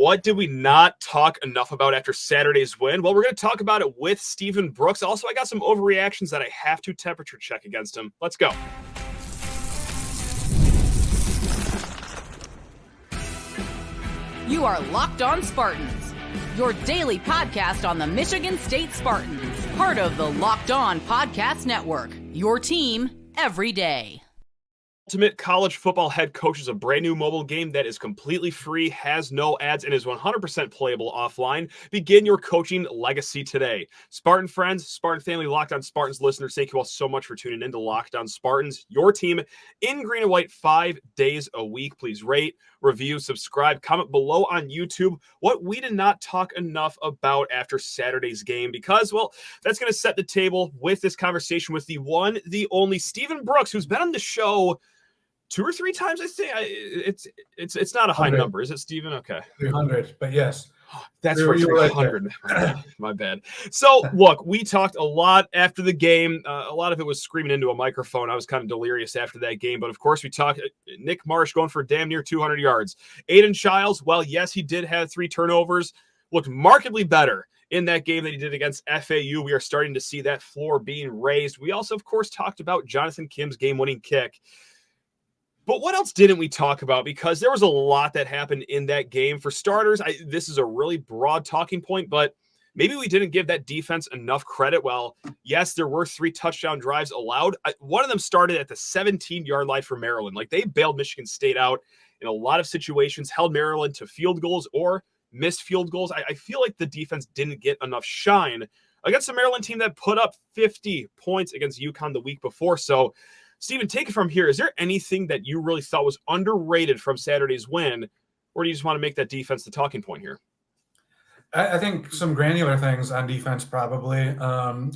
What did we not talk enough about after Saturday's win? Well, we're going to talk about it with Stephen Brooks. Also, I got some overreactions that I have to temperature check against him. Let's go. You are Locked On Spartans, your daily podcast on the Michigan State Spartans, part of the Locked On Podcast Network, your team every day. Ultimate College Football Head Coach is a brand new mobile game that is completely free, has no ads, and is 100% playable offline. Begin your coaching legacy today. Spartan friends, Spartan family, Locked On Spartans listeners, thank you all so much for tuning in to Locked On Spartans, your team in green and white 5 days a week. Please rate, review, subscribe, comment below on YouTube what we did not talk enough about after Saturday's game, because, well, that's going to set the table with this conversation with the one, the only Stephen Brooks, who's been on the show 2 or 3 times, I think. It's not a high number, is it, Stephen? Okay. 300, but yes. That's for 300. Right. My bad. So, look, we talked a lot after the game. A lot of it was screaming into a microphone. I was kind of delirious after that game. But, of course, we talked Nick Marsh going for damn near 200 yards. Aidan Chiles, well, yes, he did have 3 turnovers. Looked markedly better in that game than he did against FAU. We are starting to see that floor being raised. We also, of course, talked about Jonathan Kim's game-winning kick. But what else didn't we talk about? Because there was a lot that happened in that game. For starters, this is a really broad talking point, but maybe we didn't give that defense enough credit. Well, yes, there were 3 touchdown drives allowed. One of them started at the 17-yard line for Maryland. Like, they bailed Michigan State out in a lot of situations, held Maryland to field goals or missed field goals. I feel like the defense didn't get enough shine against a Maryland team that put up 50 points against UConn the week before. So, Stephen, take it from here. Is there anything that you really thought was underrated from Saturday's win, or do you just want to make that defense the talking point here? I think some granular things on defense probably,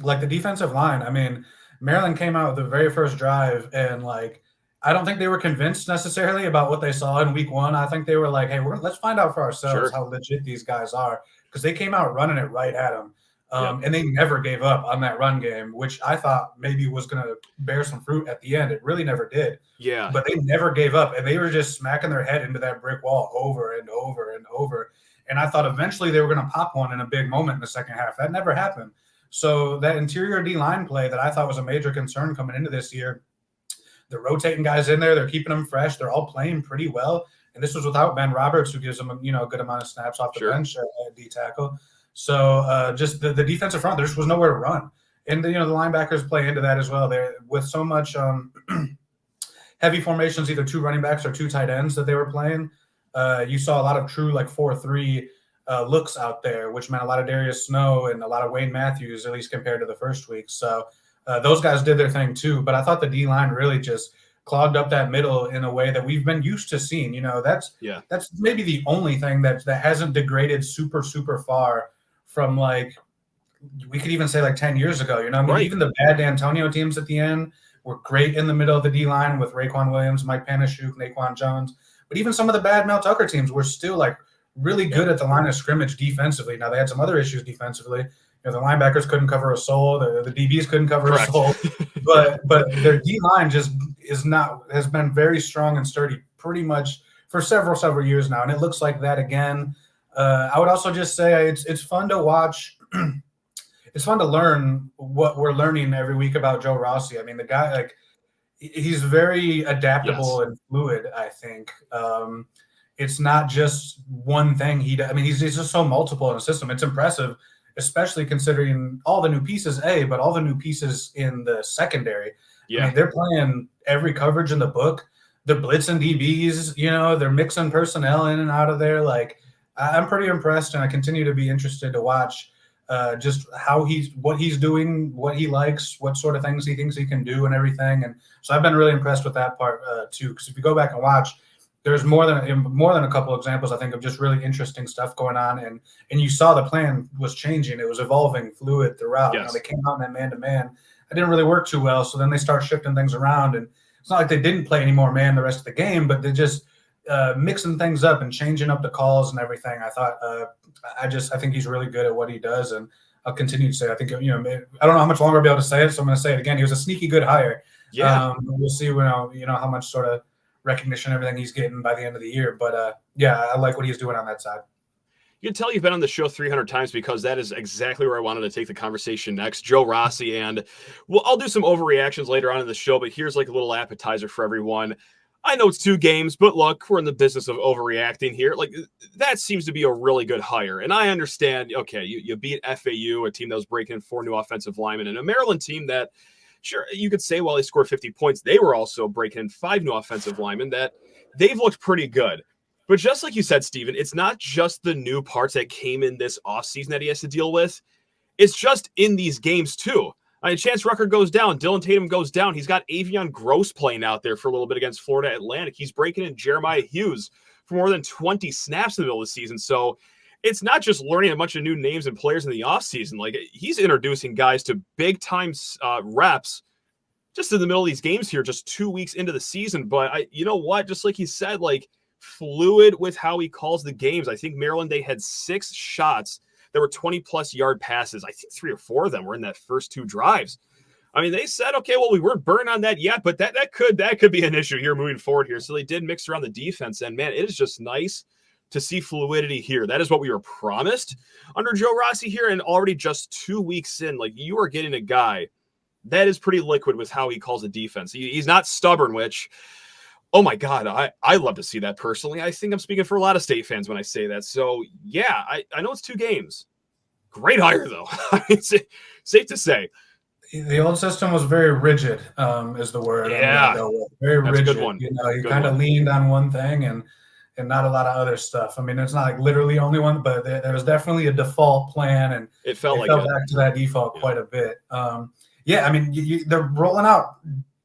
like the defensive line. I mean, Maryland came out with the very first drive, and, like, I don't think they were convinced necessarily about what they saw in week 1. I think they were like, hey, let's find out for ourselves how legit these guys are, because they came out running it right at them. And they never gave up on that run game, which I thought maybe was going to bear some fruit at the end. It really never did. Yeah. But they never gave up, and they were just smacking their head into that brick wall over and over and over. And I thought eventually they were going to pop one in a big moment in the second half. That never happened. So that interior D-line play that I thought was a major concern coming into this year, they're rotating guys in there. They're keeping them fresh. They're all playing pretty well. And this was without Ben Roberts, who gives them a good amount of snaps off the bench at D-tackle. So just the defensive front, there just was nowhere to run. And, the linebackers play into that as well. They're with so much heavy formations, either 2 running backs or 2 tight ends that they were playing. You saw a lot of true, like, 4-3 looks out there, which meant a lot of Darius Snow and a lot of Wayne Matthews, at least compared to the first week. So those guys did their thing too. But I thought the D-line really just clogged up that middle in a way that we've been used to seeing. That's maybe the only thing that hasn't degraded super, super far from, like, we could even say like 10 years ago, even the bad D'Antonio teams at the end were great in the middle of the D-line with Raekwon Williams, Mike Panashuk, Naquan Jones. But even some of the bad Mel Tucker teams were still, like, really good at the line of scrimmage defensively. Now, they had some other issues defensively. The linebackers couldn't cover a soul. The DBs couldn't cover a soul. But their D-line just has been very strong and sturdy pretty much for several years now. And it looks like that again. I would also just say it's fun to watch. It's fun to learn what we're learning every week about Joe Rossi. I mean, the guy, like, he's very adaptable and fluid, I think. It's not just one thing he does. I mean, he's just so multiple in the system. It's impressive, especially considering all the new pieces, but all the new pieces in the secondary. Yeah. I mean, they're playing every coverage in the book. They're blitzing DBs, they're mixing personnel in and out of there. Like, I'm pretty impressed, and I continue to be interested to watch just what he's doing, what he likes, what sort of things he thinks he can do and everything. And so I've been really impressed with that part too, because if you go back and watch, there's more than a couple of examples, I think, of just really interesting stuff going on. And you saw the plan was changing. It was evolving, fluid throughout. Yes. They came out in that man-to-man. It didn't really work too well, so then they start shifting things around. And it's not like they didn't play any more man the rest of the game, but they just mixing things up and changing up the calls and everything. I thought I think he's really good at what he does, and I'll continue to say I think I don't know how much longer I'll be able to say it, so I'm going to say it again. He was a sneaky good hire. Yeah, we'll see how much sort of recognition everything he's getting by the end of the year. But I like what he's doing on that side. You can tell you've been on the show 300 times because that is exactly where I wanted to take the conversation next. Joe Rossi, and I'll do some overreactions later on in the show, but here's like a little appetizer for everyone. I know it's 2 games, but look, we're in the business of overreacting here. Like, that seems to be a really good hire. And I understand, okay, you beat FAU, a team that was breaking in 4 new offensive linemen, and a Maryland team that, sure, you could say, well, they scored 50 points. They were also breaking in 5 new offensive linemen that they've looked pretty good. But just like you said, Steven, it's not just the new parts that came in this offseason that he has to deal with. It's just in these games, too. I mean, Chance Rucker goes down. Dylan Tatum goes down. He's got Avion Gross playing out there for a little bit against Florida Atlantic. He's breaking in Jeremiah Hughes for more than 20 snaps in the middle of the season. So it's not just learning a bunch of new names and players in the offseason. Like, he's introducing guys to big-time reps just in the middle of these games here, just 2 weeks into the season. But you know what? Just like he said, like, fluid with how he calls the games. I think Maryland, they had 6 shots that were 20-plus yard passes. I think 3 or 4 of them were in that first 2 drives. I mean, they said, okay, well, we weren't burning on that yet, but that could be an issue here moving forward here. So they did mix around the defense, and man, it is just nice to see fluidity here. That is what we were promised under Joe Rossi here, and already just 2 weeks in, like, you are getting a guy that is pretty liquid with how he calls the defense. He's not stubborn, which, oh my God, I love to see that personally. I think I'm speaking for a lot of State fans when I say that. So yeah, I know it's 2 games. Great hire though. It's safe to say. The old system was very rigid, is the word. Yeah, very that's rigid. a good one. You know, you kind of leaned on one thing and not a lot of other stuff. I mean, it's not like literally only one, but there was definitely a default plan, and it fell back to that default quite a bit. Yeah, I mean, they're rolling out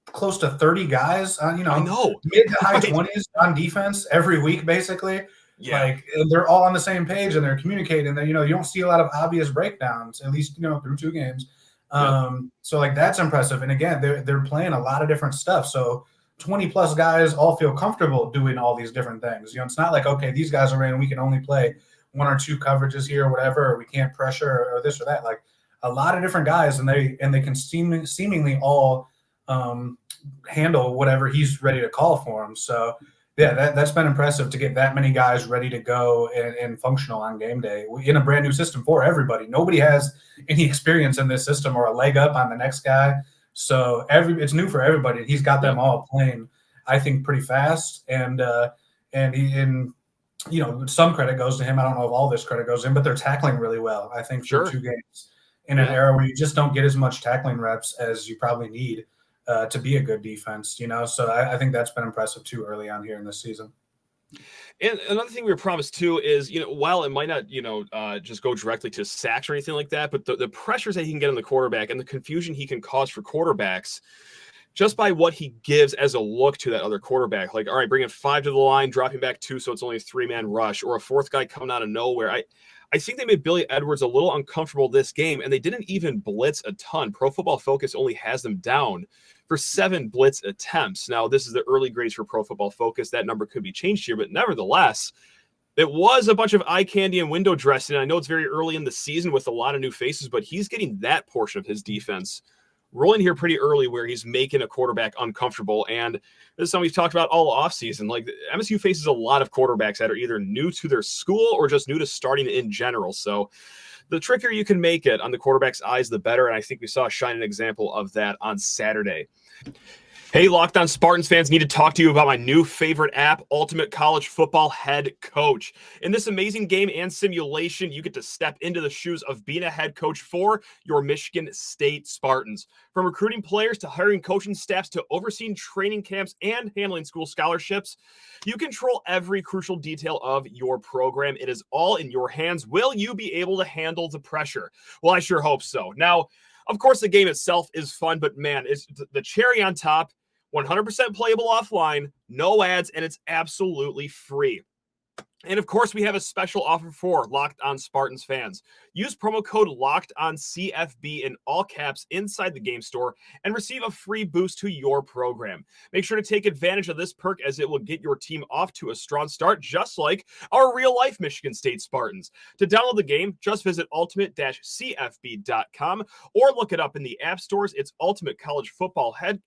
close to 30 guys on, mid to high 20s on defense every week, basically. Yeah. Like, and they're all on the same page and they're communicating. That, you don't see a lot of obvious breakdowns, at least, through 2 games. So like, that's impressive. And again, they're playing a lot of different stuff. So 20 plus guys all feel comfortable doing all these different things. It's not like, okay, these guys are in, we can only play 1 or 2 coverages here or whatever, or we can't pressure or this or that. Like, a lot of different guys, and they can seemingly all handle whatever he's ready to call for them. So yeah, that's been impressive to get that many guys ready to go and functional on game day in a brand new system for everybody. Nobody has any experience in this system or a leg up on the next guy. So it's new for everybody. He's got them all playing, I think, pretty fast. And some credit goes to him. I don't know if all this credit goes in, but they're tackling really well, I think, for 2 games in an era where you just don't get as much tackling reps as you probably need to be a good defense, So I think that's been impressive too early on here in this season. And another thing we were promised too is, while it might not, just go directly to sacks or anything like that, but the pressures that he can get on the quarterback and the confusion he can cause for quarterbacks just by what he gives as a look to that other quarterback. Like, all right, bringing 5 to the line, dropping back 2, so it's only a 3-man rush, or a 4th guy coming out of nowhere. I think they made Billy Edwards a little uncomfortable this game, and they didn't even blitz a ton. Pro Football Focus only has them down for 7 blitz attempts. Now, this is the early grades for Pro Football Focus. That number could be changed here, but nevertheless, it was a bunch of eye candy and window dressing. I know it's very early in the season with a lot of new faces, but he's getting that portion of his defense rolling here pretty early where he's making a quarterback uncomfortable. And this is something we've talked about all offseason. Like, MSU faces a lot of quarterbacks that are either new to their school or just new to starting in general. So the trickier you can make it on the quarterback's eyes, the better. And I think we saw a shining example of that on Saturday. Hey, Locked On Spartans fans, need to talk to you about my new favorite app, Ultimate College Football Head Coach. In this amazing game and simulation, you get to step into the shoes of being a head coach for your Michigan State Spartans. From recruiting players to hiring coaching staffs to overseeing training camps and handling school scholarships, you control every crucial detail of your program. It is all in your hands. Will you be able to handle the pressure? Well, I sure hope so. Now, of course, the game itself is fun, but man, it's the cherry on top. 100% playable offline, no ads, and it's absolutely free. And of course, we have a special offer for Locked On Spartans fans. Use promo code LOCKEDONCFB in all caps inside the game store and receive a free boost to your program. Make sure to take advantage of this perk as it will get your team off to a strong start, just like our real-life Michigan State Spartans. To download the game, just visit ultimate-cfb.com or look it up in the app stores. It's Ultimate College Football Head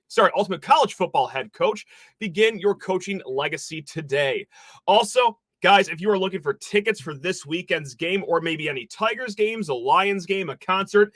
Coach. Begin your coaching legacy today. Also, Guys, if you are looking for tickets for this weekend's game or maybe any Tigers games, a Lions game, a concert,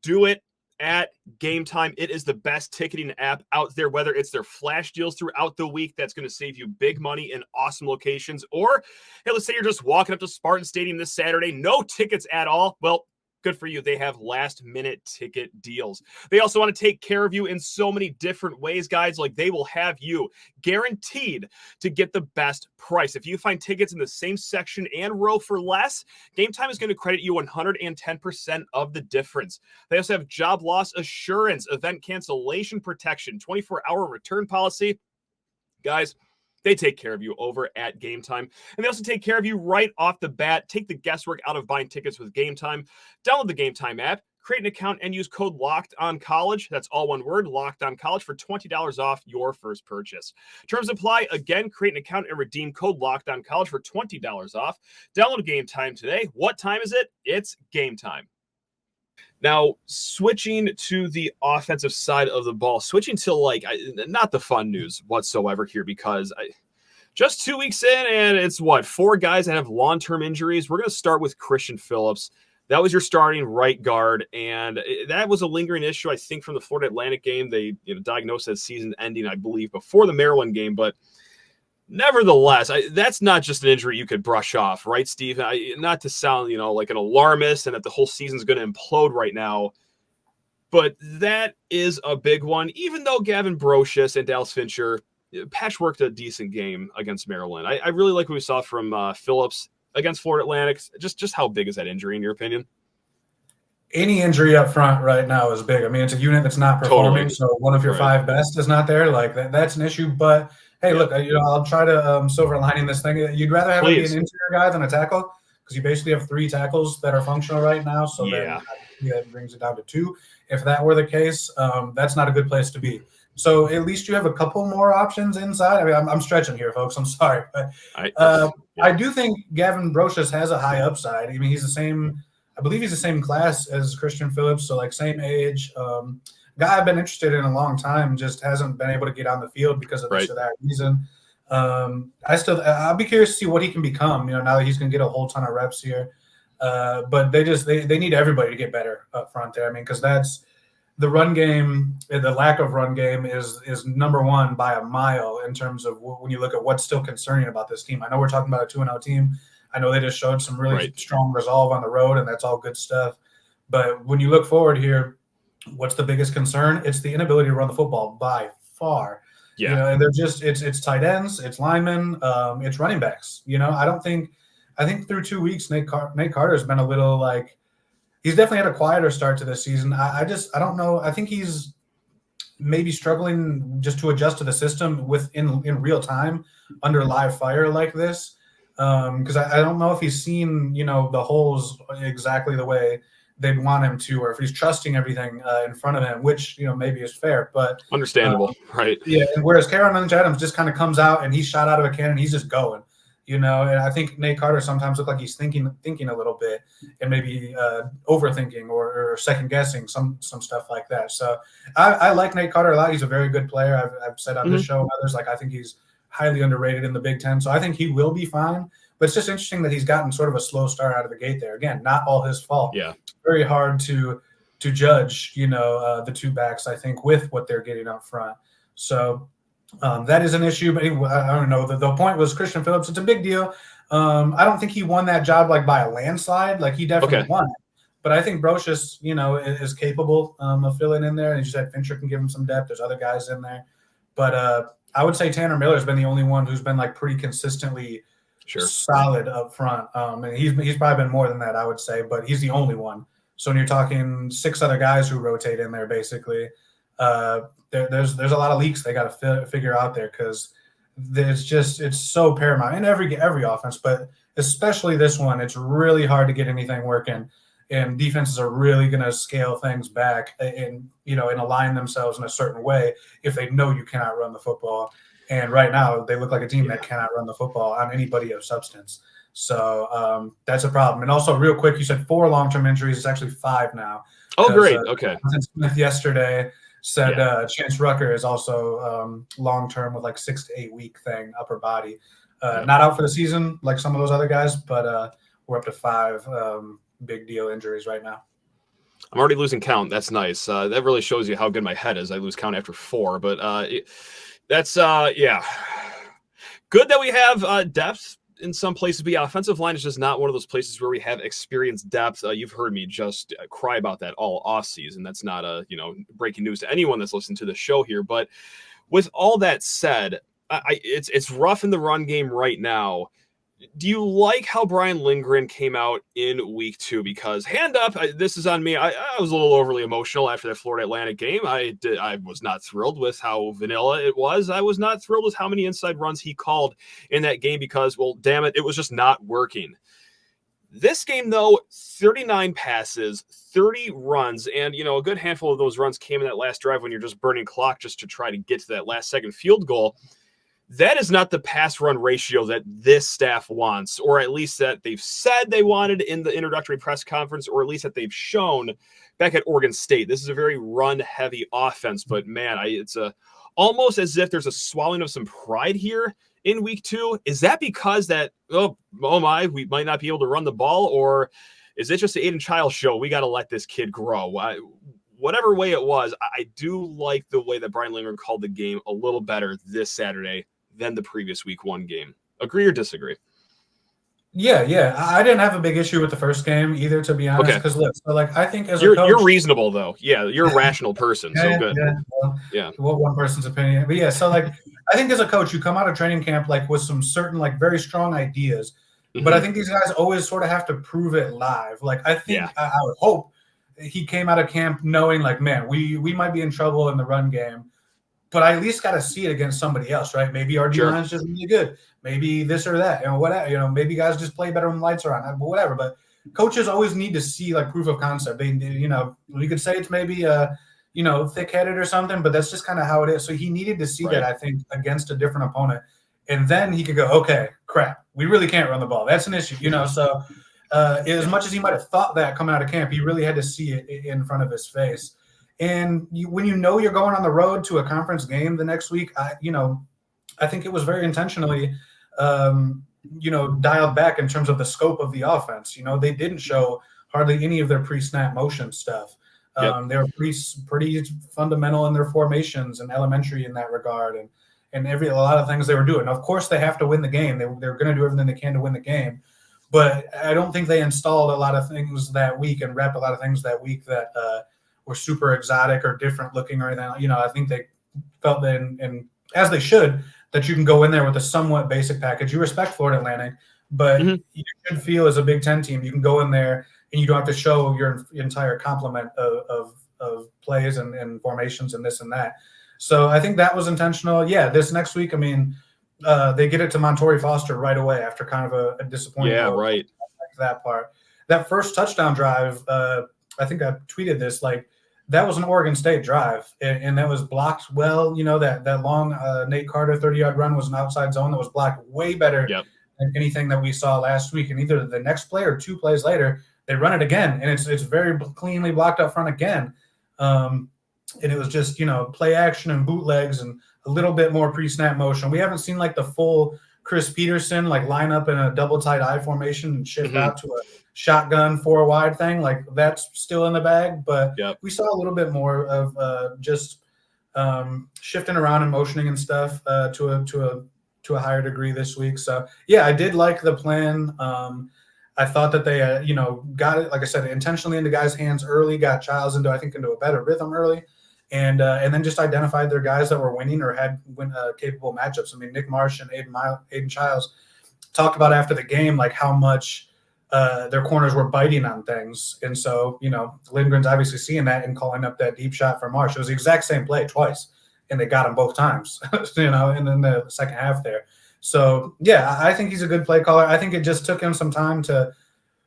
do it at Gametime. It is the best ticketing app out there, whether it's their flash deals throughout the week that's going to save you big money in awesome locations, or hey, let's say you're just walking up to Spartan Stadium this Saturday, no tickets at all. Well, good for you. They have last-minute ticket deals. They also want to take care of you in so many different ways, guys. Like, they will have you guaranteed to get the best price. If you find tickets in the same section and row for less, Gametime is going to credit you 110% of the difference. They also have job loss assurance, event cancellation protection, 24-hour return policy. Guys, they take care of you over at Gametime. And they also take care of you right off the bat. Take the guesswork out of buying tickets with Gametime. Download the Gametime app, create an account, and use code LOCKEDONCOLLEGE. That's all one word, LOCKEDONCOLLEGE, for $20 off your first purchase. Terms apply. Again, create an account and redeem code LOCKEDONCOLLEGE for $20 off. Download Gametime today. What time is it? It's Gametime. Now, switching to the offensive side of the ball, switching to not the fun news whatsoever here, because just 2 weeks in and it's 4 guys that have long-term injuries. We're going to start with Kristian Phillips. That was your starting right guard, and that was a lingering issue, I think, from the Florida Atlantic game. They diagnosed as season ending, I believe, before the Maryland game, but nevertheless, that's not just an injury you could brush off, right, Steve? Not to sound, like an alarmist and that the whole season's going to implode right now, but that is a big one. Even though Gavin Brocious and Dallas Fincher patchworked a decent game against Maryland, I really like what we saw from Phillips against Florida Atlantic. Just how big is that injury in your opinion? Any injury up front right now is big. I mean, it's a unit that's not performing, so one of your 5 best is not there. Like that's an issue, but hey, look, I'll try to silver lining this thing. You'd rather have it be an interior guy than a tackle, because you basically have 3 tackles that are functional right now. So then that brings it down to 2. If that were the case, that's not a good place to be. So at least you have a couple more options inside. I mean, I'm stretching here, folks. I'm sorry, but I do think Gavin Brocious has a high upside. I mean, he's the same. I believe he's the same class as Kristian Phillips, so same age. Guy I've been interested in a long time, just hasn't been able to get on the field because of this or that reason. I'll be curious to see what he can become, now that he's going to get a whole ton of reps here. But they need everybody to get better up front there. I mean, because that's the run game, the lack of run game is number one by a mile in terms of when you look at what's still concerning about this team. I know we're talking about a 2-0 team. I know they just showed some really strong resolve on the road, and that's all good stuff. But when you look forward here, what's the biggest concern? It's the inability to run the football by far. Yeah. And they're just it's tight ends, it's linemen, it's running backs. I think through 2 weeks, Nate Carter's been a little he's definitely had a quieter start to this season. I don't know. I think he's maybe struggling just to adjust to the system in real time under live fire like this. Because I don't know if he's seen, the holes exactly the way they'd want him to, or if he's trusting everything in front of him, which, maybe is fair, but understandable, right? Yeah. And whereas Cameron Lynch-Adams just kind of comes out and he's shot out of a cannon, he's just going, and I think Nate Carter sometimes looks like he's thinking a little bit and maybe overthinking or second guessing some stuff like that. So I like Nate Carter a lot. He's a very good player. I've said on this show and others, I think he's highly underrated in the Big Ten. So I think he will be fine. But it's just interesting that he's gotten sort of a slow start out of the gate there. Again, not all his fault. Yeah. Very hard to judge, the 2 backs, I think, with what they're getting up front. So that is an issue. But I don't know. The point was Kristian Phillips. It's a big deal. I don't think he won that job by a landslide. He definitely won it. But I think Brocious, is capable of filling in there. And you said Fincher can give him some depth. There's other guys in there. But I would say Tanner Miller's been the only one who's been pretty consistently solid up front. And he's probably been more than that, I would say, but he's the only one. So when you're talking 6 other guys who rotate in there, basically, there's a lot of leaks they got to figure out there, because it's so paramount in every offense, but especially this one. It's really hard to get anything working, and defenses are really going to scale things back and align themselves in a certain way if they know you cannot run the football. And right now they look like a team that cannot run the football on anybody of substance. So that's a problem. And also, real quick, you said 4 long-term injuries. It's actually 5 now. Oh, great. Okay. Smith yesterday said Chance Rucker is also long-term with 6 to 8 week thing, upper body. Not out for the season like some of those other guys, but we're up to 5 big deal injuries right now. I'm already losing count. That's nice. That really shows you how good my head is. I lose count after 4, but that's yeah. Good that we have depth in some places, but yeah, offensive line is just not one of those places where we have experienced depth. You've heard me just cry about that all offseason. That's not breaking news to anyone that's listening to the show here. But with all that said, it's rough in the run game right now. Do you like how Brian Lindgren came out in week 2? Because hand up, this is on me. I was a little overly emotional after that Florida Atlantic game. I was not thrilled with how vanilla it was. I was not thrilled with how many inside runs he called in that game because, well, damn it, it was just not working. This game, though, 39 passes, 30 runs, and, a good handful of those runs came in that last drive when you're just burning clock just to try to get to that last second field goal. That is not the pass run ratio that this staff wants, or at least that they've said they wanted in the introductory press conference, or at least that they've shown back at Oregon State. This is a very run heavy offense, but man, it's almost as if there's a swallowing of some pride here in week 2. Is that because that, oh my, we might not be able to run the ball, or is it just the Aidan Chiles show? We got to let this kid grow. Whatever way it was, I do like the way that Brian Lindgren called the game a little better this Saturday than the previous week 1 game. Agree or disagree? Yeah. I didn't have a big issue with the first game either, to be honest. Because look, so I think as a coach, you're reasonable though. Yeah, you're a rational person. So good. Well, one person's opinion, but yeah. So I think as a coach, you come out of training camp with some certain very strong ideas, but I think these guys always sort of have to prove it live. I think I would hope he came out of camp knowing man, we might be in trouble in the run game. But I at least got to see it against somebody else, right? Maybe our D-line's just really good. Maybe this or that, whatever. Maybe guys just play better when the lights are on, whatever. But coaches always need to see proof of concept. They, we could say it's maybe thick-headed or something, but that's just kind of how it is. So he needed to see that, I think, against a different opponent, and then he could go, okay, crap, we really can't run the ball. That's an issue, So as much as he might have thought that coming out of camp, he really had to see it in front of his face. And when you're going on the road to a conference game the next week, I think it was very intentionally, dialed back in terms of the scope of the offense. They didn't show hardly any of their pre-snap motion stuff. They were pretty fundamental in their formations and elementary in that regard, and a lot of things they were doing. Of course, they have to win the game. They're going to do everything they can to win the game. But I don't think they installed a lot of things that week and rep a lot of things that week that were super exotic or different looking or anything. I think they felt that, and as they should, that you can go in there with a somewhat basic package. You respect Florida Atlantic, but you should feel as a Big Ten team, you can go in there and you don't have to show your entire complement of plays and formations and this and that. So I think that was intentional. Yeah, this next week, they get it to Montori Foster right away after kind of a disappointing. Yeah, right. That part. That first touchdown drive, I think I tweeted this, that was an Oregon State drive, and that was blocked well. That long Nate Carter 30-yard run was an outside zone that was blocked way better than anything that we saw last week. And either the next play or 2 plays later, they run it again, and it's very cleanly blocked up front again. And it was just, play action and bootlegs and a little bit more pre-snap motion. We haven't seen the full Chris Peterson line up in a double tight I formation and shift out to a shotgun 4 wide thing. That's still in the bag, but we saw a little bit more of just shifting around and motioning and stuff to a higher degree this week. So I did like the plan. I thought that they got it, like I said, intentionally into guys' hands early, got Chiles into a better rhythm early, and then just identified their guys that were winning or had capable matchups. Nick Marsh and Aidan Chiles talked about after the game how much their corners were biting on things. And so, Lindgren's obviously seeing that and calling up that deep shot for Marsh. It was the exact same play twice, and they got him both times, and then the second half there. So, I think he's a good play caller. I think it just took him some time to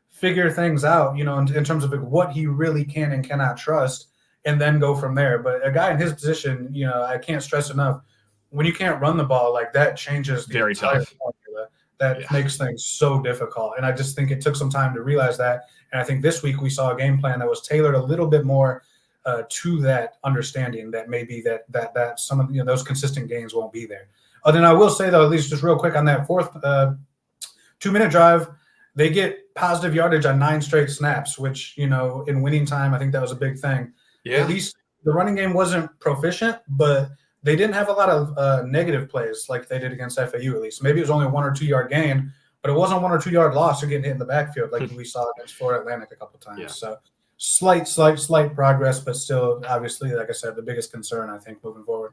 figure things out, in terms of what he really can and cannot trust, and then go from there. But a guy in his position, I can't stress enough, when you can't run the ball, that changes the very entire tough formula. That makes things so difficult. And I just think it took some time to realize that. And I think this week we saw a game plan that was tailored a little bit more to that understanding that maybe that some of those consistent gains won't be there. Oh, then I will say, though, at least just real quick on that fourth 2-minute drive, they get positive yardage on 9 straight snaps, which, in winning time, I think that was a big thing. Yeah. At least the running game wasn't proficient, but they didn't have a lot of negative plays like they did against FAU, at least. Maybe it was only a 1 or 2 yard gain, but it wasn't 1 or 2 yard loss or getting hit in the backfield like we saw against Florida Atlantic a couple of times. Yeah. So slight progress, but still, obviously, like I said, the biggest concern, I think, moving forward.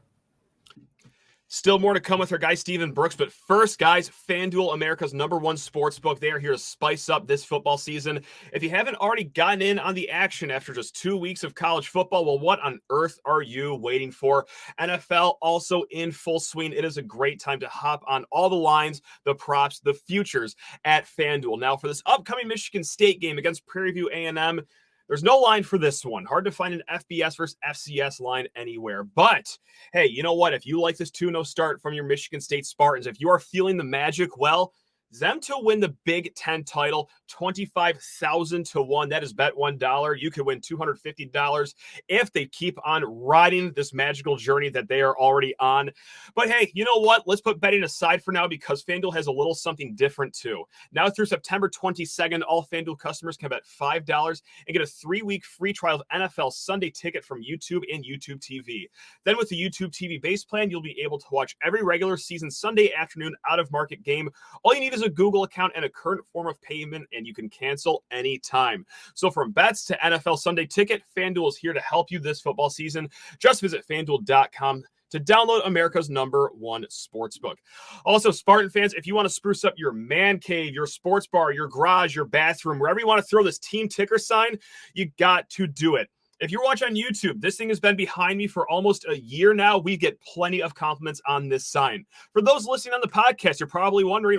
Still more to come with our guy, Stephen Brooks. But first, guys, FanDuel, America's #1 sports book. They are here to spice up this football season. If you haven't already gotten in on the action after just 2 weeks of college football, well, what on earth are you waiting for? NFL also in full swing. It is a great time to hop on all the lines, the props, the futures at FanDuel. Now, for this upcoming Michigan State game against Prairie View A&M, there's no line for this one. Hard to find an FBS versus FCS line anywhere. But, hey, you know what? If you like this 2-0 start from your Michigan State Spartans, if you are feeling the magic, well, them to win the Big Ten title, 25,000 to 1. That is bet $1. You could win $250 if they keep on riding this magical journey that they are already on. But hey, you know what? Let's put betting aside for now because FanDuel has a little something different too. Now through September 22nd, all FanDuel customers can bet $5 and get a 3-week free trial of NFL Sunday Ticket from YouTube and YouTube TV. Then with the YouTube TV base plan, you'll be able to watch every regular season Sunday afternoon out-of-market game. All you need is a Google account and a current form of payment, and you can cancel anytime. So from bets to NFL Sunday Ticket, FanDuel is here to help you this football season. Just visit FanDuel.com to download America's #1 sportsbook. Also, Spartan fans, if you want to spruce up your man cave, your sports bar, your garage, your bathroom, wherever you want to throw this team ticker sign, you got to do it. If you're watching on YouTube, this thing has been behind me for almost a year now. We get plenty of compliments on this sign. For those listening on the podcast, you're probably wondering,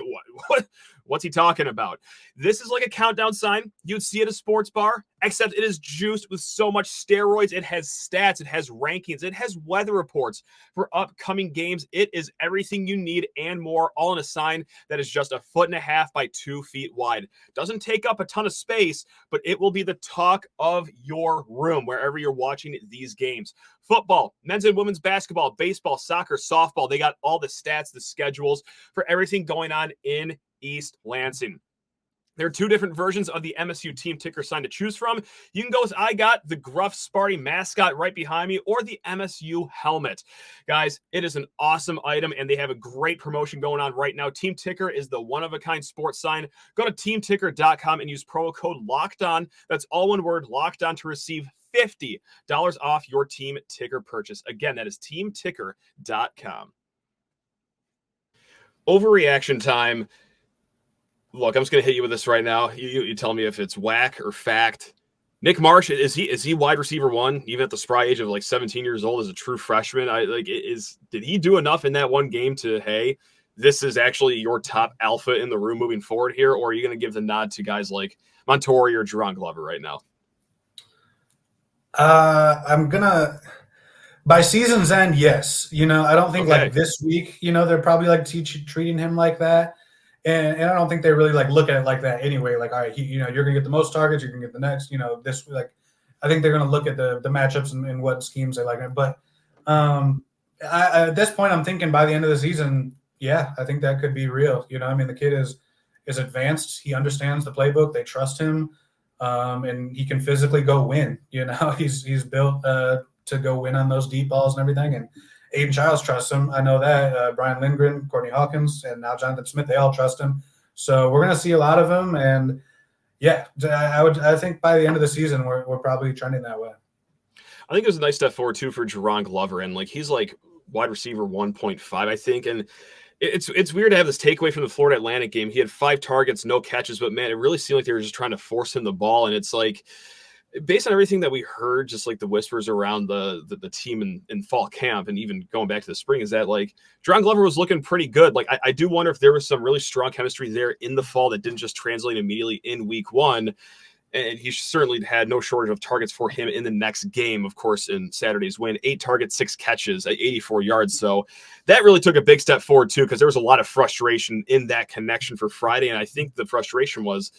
what's he talking about? This is like a countdown sign. You'd see at a sports bar, except it is juiced with so much steroids. It has stats, it has rankings, it has weather reports for upcoming games. It is everything you need and more, all in a sign that is just 1.5 feet by 2 feet wide. Doesn't take up a ton of space, but it will be the talk of your room wherever you're watching these games. Football, men's and women's basketball, baseball, soccer, softball. They got all the stats, the schedules for everything going on in East Lansing. There are 2 different versions of the MSU team ticker sign to choose from. You can go with I got the gruff Sparty mascot right behind me or the MSU helmet. Guys, it is an awesome item and they have a great promotion going on right now. Team Ticker is the one-of-a-kind sports sign. Go to teamticker.com and use promo code LOCKEDON. That's all one word, LOCKEDON, to receive $50 off your Team Ticker purchase. Again, that is teamticker.com. Overreaction time. Look, I'm just going to hit you with this right now. You tell me if it's whack or fact. Nick Marsh, is he wide receiver 1, even at the spry age of like 17 years old as a true freshman? Did he do enough in that one game to, hey, this is actually your top alpha in the room moving forward here? Or are you going to give the nod to guys like Montori or Jerron Glover right now? I'm going to, by season's end, yes. I don't think like this week, they're probably like treating him like that. And I don't think they really like look at it like that anyway. Like, all right, you're going to get the most targets, you're going to get the next, this, like, I think they're going to look at the matchups and what schemes they like. But at this point, I'm thinking by the end of the season, yeah, I think that could be real. The kid is advanced. He understands the playbook. They trust him. And he can physically go win. He's built to go win on those deep balls and everything. And Aidan Chiles trusts him. I know that. Brian Lindgren, Courtney Hawkins, and now Jonathan Smith, they all trust him. So we're going to see a lot of him. And yeah, I think by the end of the season, we're probably trending that way. I think it was a nice step forward too for Jerron Glover. And like, he's like wide receiver 1.5, I think. And it's weird to have this takeaway from the Florida Atlantic game. He had 5 targets, no catches, but man, it really seemed like they were just trying to force him the ball. And it's like, based on everything that we heard, just like the whispers around the team in fall camp and even going back to the spring, is that like Jerron Glover was looking pretty good. Like I do wonder if there was some really strong chemistry there in the fall that didn't just translate immediately in week 1. And he certainly had no shortage of targets for him in the next game, of course, in Saturday's win. 8 targets, 6 catches at 84 yards. So that really took a big step forward, too, because there was a lot of frustration in that connection for Friday. And I think the frustration was,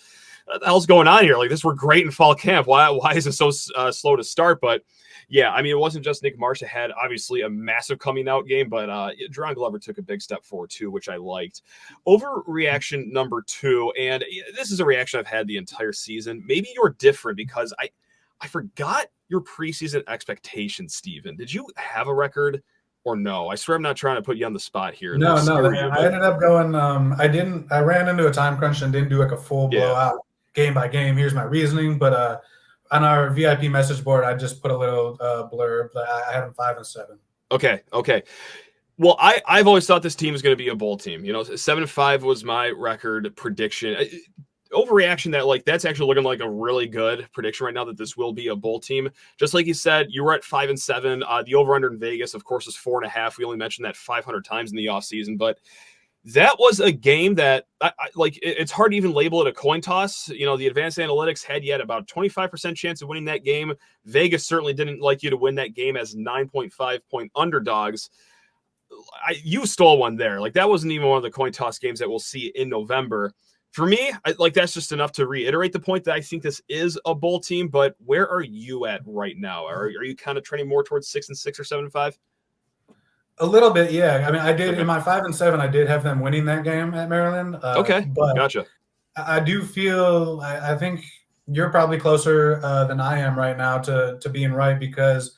what the hell's going on here? Like, this were great in fall camp. Why is it so slow to start? But Yeah, I mean, it wasn't just Nick Marsh that had obviously a massive coming out game, but Deron Glover took a big step forward too, which I liked. Overreaction number 2, and this is a reaction I've had the entire season. Maybe you're different because I forgot your preseason expectations, Steven. Did you have a record or no? I swear I'm not trying to put you on the spot here. No. I ended up going. I ran into a time crunch and didn't do like a full blowout game by game. Here's my reasoning, but on our VIP message board, I just put a little blurb that I had them 5-7. Okay. Well, I've always thought this team is going to be a bowl team. 7-5 was my record prediction. Overreaction that that's actually looking like a really good prediction right now that this will be a bowl team. Just like you said, you were at 5-7. The over under in Vegas, of course, is 4.5. We only mentioned that 500 times in the offseason, but that was a game that it's hard to even label it a coin toss. The advanced analytics had you at about 25% chance of winning that game. Vegas certainly didn't like you to win that game as 9.5 point underdogs. You stole one there. That wasn't even one of the coin toss games that we'll see in November. For me, that's just enough to reiterate the point that I think this is a bowl team, but where are you at right now? Are you kind of trending more towards 6-6 or 7-5? A little bit, yeah. I mean, I did in my 5-7, I did have them winning that game at Maryland. But gotcha. I do feel, I think you're probably closer than I am right now to being right because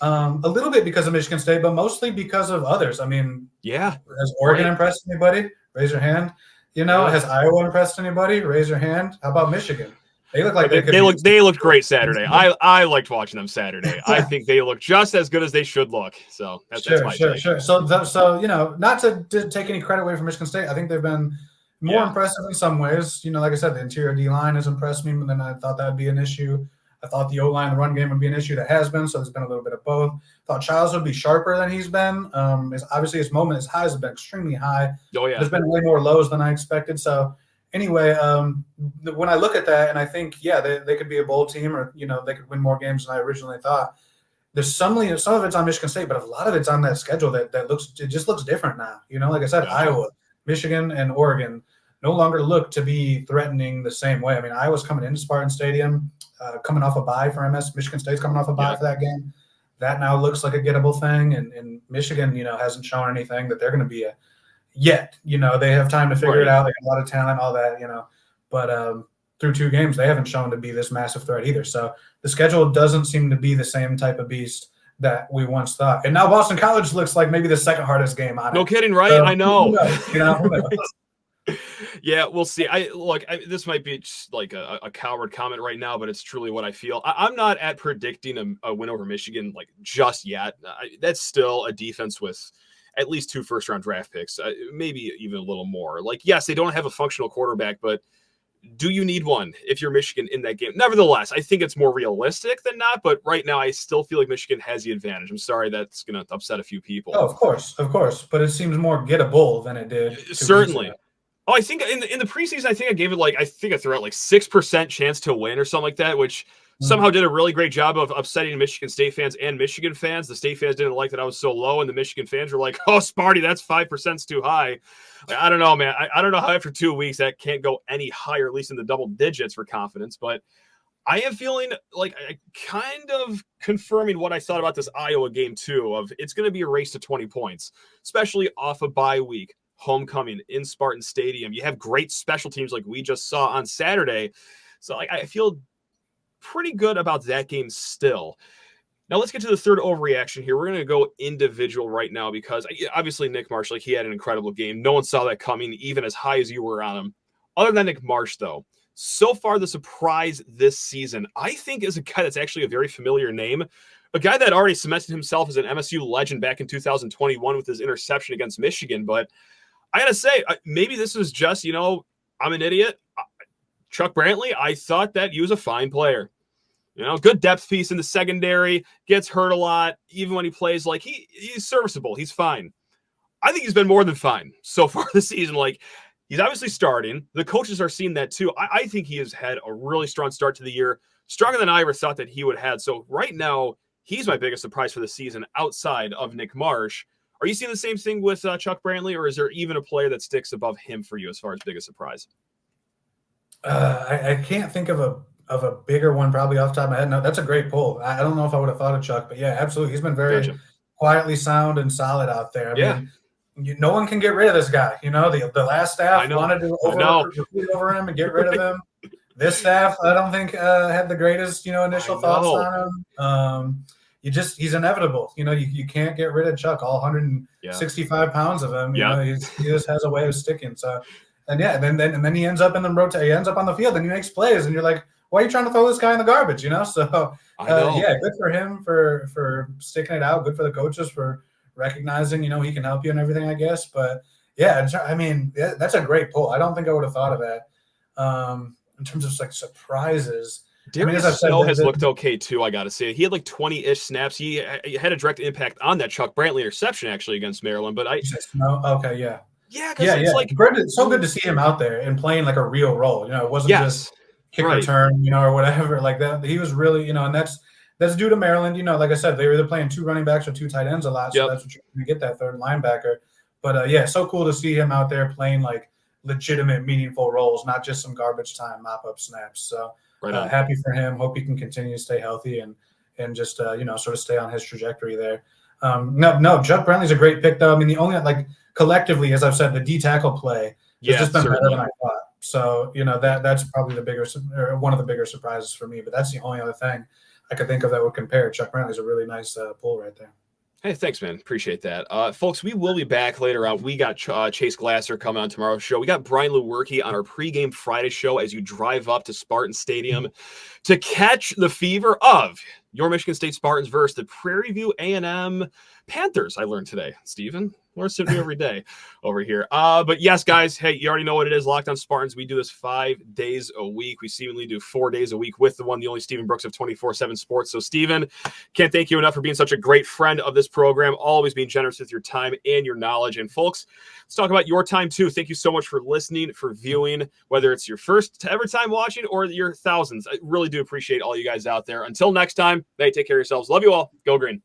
a little bit because of Michigan State, but mostly because of others. I mean, has Oregon impressed anybody? Raise your hand. Has Iowa impressed anybody? Raise your hand. How about Michigan? They look like they looked great Saturday. I liked watching them Saturday. I think they look just as good as they should look. So that's my take. Sure. So not to take any credit away from Michigan State, I think they've been more impressive in some ways. Like I said, the interior D line has impressed me, but then I thought that would be an issue. I thought the O-line, the run game would be an issue. That has been, so there's been a little bit of both. Thought Chiles would be sharper than he's been. Obviously his highs have been extremely high. Oh, yeah. There's been way more lows than I expected. So anyway, when I look at that and I think, they could be a bowl team or, they could win more games than I originally thought. There's some of it's on Michigan State, but a lot of it's on that schedule that just looks different now. Like I said, Iowa, Michigan, and Oregon no longer look to be threatening the same way. I mean, Iowa's coming into Spartan Stadium, coming off a bye for MS. Michigan State's coming off a bye for that game. That now looks like a gettable thing. And Michigan, hasn't shown anything that they're going to be yet. They have time to figure it out. They have a lot of talent, all that, But through 2 games, they haven't shown to be this massive threat either. So the schedule doesn't seem to be the same type of beast that we once thought. And now Boston College looks like maybe the second hardest game on it. No kidding, right? I know. Who knows? Yeah, we'll see. This might be just like a coward comment right now, but it's truly what I feel. I'm not at predicting a win over Michigan just yet. That's still a defense with at least 2 first-round draft picks, maybe even a little more. Yes, they don't have a functional quarterback, but do you need one if you're Michigan in that game? Nevertheless, I think it's more realistic than not, but right now I still feel like Michigan has the advantage. I'm sorry that's going to upset a few people. Oh, of course. But it seems more gettable than it did. Certainly. Oh, I think in the preseason, I think I gave it I threw out 6% chance to win or something like that, which somehow did a really great job of upsetting Michigan State fans and Michigan fans. The State fans didn't like that I was so low, and the Michigan fans were like, "Oh, Sparty, that's 5% too high." I don't know, man. I don't know how after 2 weeks that can't go any higher, at least in the double digits for confidence. But I am feeling like I kind of confirming what I thought about this Iowa game too. Of it's going to be a race to 20 points, especially off a bye week. Homecoming in Spartan Stadium. You have great special teams like we just saw on Saturday. So I feel pretty good about that game still. Now let's get to the third overreaction here. We're going to go individual right now because obviously Nick Marsh, he had an incredible game. No one saw that coming, even as high as you were on him. Other than Nick Marsh, though, so far the surprise this season, I think, is a guy that's actually a very familiar name. A guy that already cemented himself as an MSU legend back in 2021 with his interception against Michigan, but I got to say, maybe this is just, I'm an idiot. Chuck Brantley, I thought that he was a fine player. Good depth piece in the secondary, gets hurt a lot. Even when he plays, he's serviceable. He's fine. I think he's been more than fine so far this season. He's obviously starting. The coaches are seeing that too. I think he has had a really strong start to the year, stronger than I ever thought that he would have. So right now, he's my biggest surprise for the season outside of Nick Marsh. Are you seeing the same thing with Chuck Brantley, or is there even a player that sticks above him for you as far as biggest surprise? I can't think of of a bigger one, probably off the top of my head. No, that's a great pull. I don't know if I would have thought of Chuck, but yeah, absolutely. He's been very quietly sound and solid out there. I mean, no one can get rid of this guy. You know, the last staff wanted to recruit over him and get rid of him. This staff, I don't think had the greatest, initial thoughts on him. He's inevitable. You can't get rid of Chuck. All 165 pounds of him. You know, he just has a way of sticking. So, and then he ends up in the rotate. He ends up on the field and he makes plays, and you're like, why are you trying to throw this guy in the garbage? So good for him for sticking it out. Good for the coaches for recognizing, he can help you and everything, I guess. But I mean, that's a great pull. I don't think I would have thought of that. In terms of like surprises, Darius Snow has looked okay too. I got to say, he had like 20-ish snaps. He had a direct impact on that Chuck Brantley interception actually against Maryland. But it's like it's so good to see him out there and playing like a real role. It wasn't just kick return, or whatever like that. He was really, and that's due to Maryland. Like I said, they were either playing 2 running backs or 2 tight ends a lot, so that's what you're going to get, that third linebacker. But so cool to see him out there playing like legitimate, meaningful roles, not just some garbage time mop-up snaps. So happy for him. Hope he can continue to stay healthy and just sort of stay on his trajectory there. Chuck Brantley's a great pick though. I mean, the only collectively, as I've said, the D tackle play has just been better than I thought. So that's probably one of the bigger surprises for me. But that's the only other thing I could think of that would compare. Chuck Brantley's a really nice pull right there. Hey, thanks, man. Appreciate that. Folks, we will be back later on. We got Chase Glasser coming on tomorrow's show. We got Brian Lewerke on our pregame Friday show as you drive up to Spartan Stadium to catch the fever of your Michigan State Spartans versus the Prairie View A&M Panthers. I learned today, Stephen. Learn something every day over here. But yes, guys, hey, you already know what it is. Locked On Spartans. We do this 5 days a week. We seemingly do 4 days a week with the only Stephen Brooks of 24/7 Sports. So, Stephen, can't thank you enough for being such a great friend of this program, always being generous with your time and your knowledge. And, folks, let's talk about your time, too. Thank you so much for listening, for viewing, whether it's your first ever time watching or your thousands. I really do appreciate all you guys out there. Until next time, hey, take care of yourselves. Love you all. Go Green.